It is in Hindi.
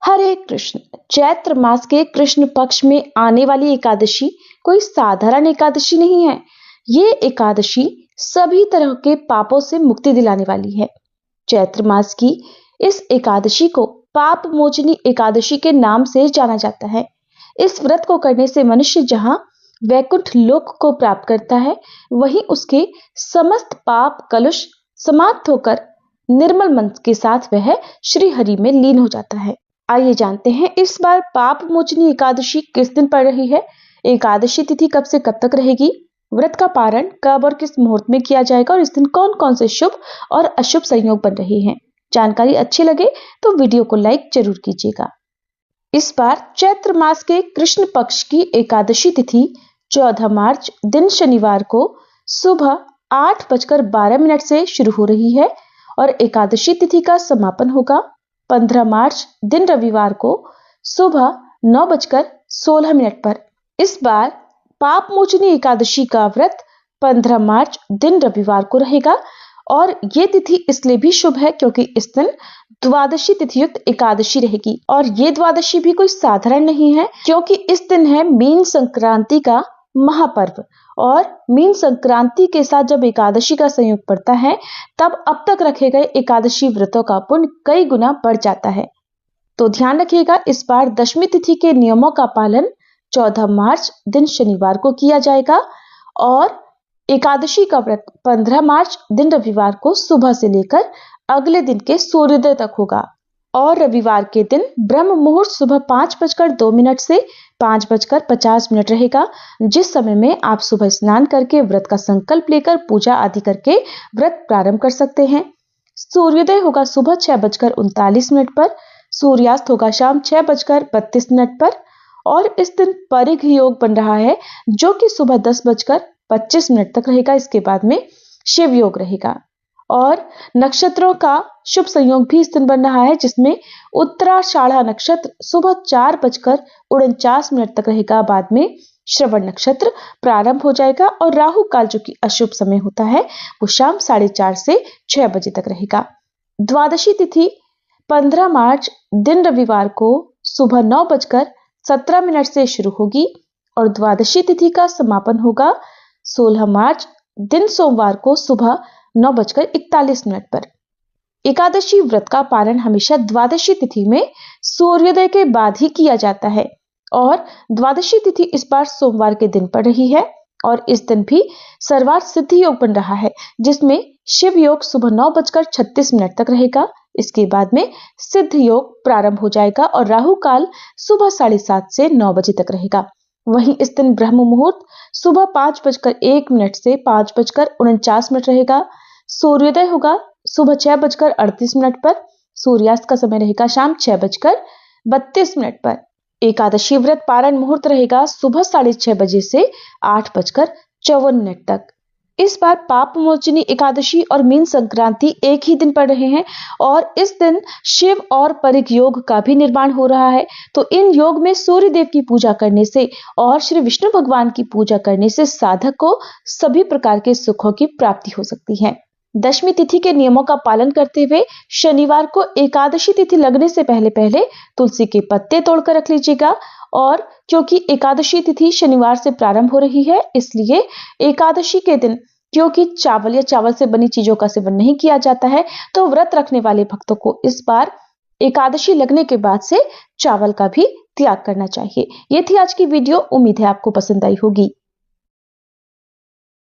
हरे कृष्ण। चैत्र मास के कृष्ण पक्ष में आने वाली एकादशी कोई साधारण एकादशी नहीं है। ये एकादशी सभी तरह के पापों से मुक्ति दिलाने वाली है। चैत्र मास की इस एकादशी को पाप मोचनी एकादशी के नाम से जाना जाता है। इस व्रत को करने से मनुष्य जहां वैकुंठ लोक को प्राप्त करता है, वहीं उसके समस्त पाप कलुष समाप्त होकर निर्मल मन के साथ वह श्री हरि में लीन हो जाता है। आइए जानते हैं इस बार पाप मोचनी एकादशी किस दिन पड़ रही है, एकादशी तिथि कब से कब तक रहेगी, व्रत का पारण कब और किस मुहूर्त में किया जाएगा और इस दिन कौन कौन से शुभ और अशुभ संयोग बन रहे हैं। जानकारी अच्छी लगे तो वीडियो को लाइक जरूर कीजिएगा। इस बार चैत्र मास के कृष्ण पक्ष की एकादशी तिथि 14 मार्च दिन शनिवार को सुबह 8:12 से शुरू हो रही है और एकादशी तिथि का समापन होगा 15 मार्च दिन रविवार को सुबह 9:16 पर। इस बार पाप मोचनी एकादशी का व्रत 15 मार्च दिन रविवार को रहेगा और ये तिथि इसलिए भी शुभ है क्योंकि इस दिन द्वादशी तिथि युक्त एकादशी रहेगी और ये द्वादशी भी कोई साधारण नहीं है क्योंकि इस दिन है मीन संक्रांति का महापर्व और मीन संक्रांति के साथ जब एकादशी का संयोग पड़ता है तब अब तक रखे गए एकादशी व्रतों का पुण्य कई गुना बढ़ जाता है। तो ध्यान रखिएगा, इस बार दशमी तिथि के नियमों का पालन 14 मार्च दिन शनिवार को किया जाएगा और एकादशी का व्रत 15 मार्च दिन रविवार को सुबह से लेकर अगले दिन के सूर्योदय तक होगा और रविवार के दिन ब्रह्म मुहूर्त सुबह 5:02 से 5:50 रहेगा, जिस समय में आप सुबह स्नान करके व्रत का संकल्प लेकर पूजा आदि करके व्रत प्रारंभ कर सकते हैं। सूर्योदय होगा सुबह 6:39 पर, सूर्यास्त होगा शाम 6:32 पर और इस दिन परिघ योग बन रहा है जो कि सुबह 10:25 तक रहेगा। इसके बाद में शिव योग रहेगा और नक्षत्रों का शुभ संयोग भी इस दिन बन रहा है जिसमें उत्तराषाढ़ा नक्षत्र सुबह 4:49 तक रहेगा। बाद में श्रवण नक्षत्र प्रारंभ हो जाएगा और राहु काल जो कि अशुभ समय होता है वो शाम 4:30 से 6 बजे तक रहेगा। द्वादशी तिथि 15 मार्च दिन रविवार को सुबह 9:17 से शुरू होगी और द्वादशी तिथि का समापन होगा 16 मार्च दिन सोमवार को सुबह 9:41 पर। एकादशी व्रत का पारण हमेशा द्वादशी तिथि में सूर्योदय के बाद ही किया जाता है और द्वादशी तिथि इस बार सोमवार के दिन पड़ रही है और इस दिन भी सर्वार्थ सिद्धि योग बन रहा है जिसमें शिव योग सुबह 9:36 तक रहेगा। इसके बाद में सिद्ध योग प्रारंभ हो जाएगा और राहु काल सुबह 7:30 से 9 बजे तक रहेगा। वहीं इस दिन ब्रह्म मुहूर्त सुबह 5:01 से 5:49 रहेगा। सूर्योदय होगा सुबह 6:38 पर, सूर्यास्त का समय रहेगा शाम 6:32 पर। एकादशी व्रत पारण मुहूर्त रहेगा सुबह 6:30 बजे से 8:54 तक। इस बार पाप मोचनी एकादशी और मीन संक्रांति एक ही दिन पड़ रहे हैं और इस दिन शिव और परिघ योग का भी निर्माण हो रहा है। तो इन योग में सूर्य देव की पूजा करने से और श्री विष्णु भगवान की पूजा करने से साधक को सभी प्रकार के सुखों की प्राप्ति हो सकती है। दशमी तिथि के नियमों का पालन करते हुए शनिवार को एकादशी तिथि लगने से पहले पहले तुलसी के पत्ते तोड़कर रख लीजिएगा और क्योंकि एकादशी तिथि शनिवार से प्रारंभ हो रही है इसलिए एकादशी के दिन क्योंकि चावल या चावल से बनी चीजों का सेवन नहीं किया जाता है तो व्रत रखने वाले भक्तों को इस बार एकादशी लगने के बाद से चावल का भी त्याग करना चाहिए। ये थी आज की वीडियो, उम्मीद है आपको पसंद आई होगी।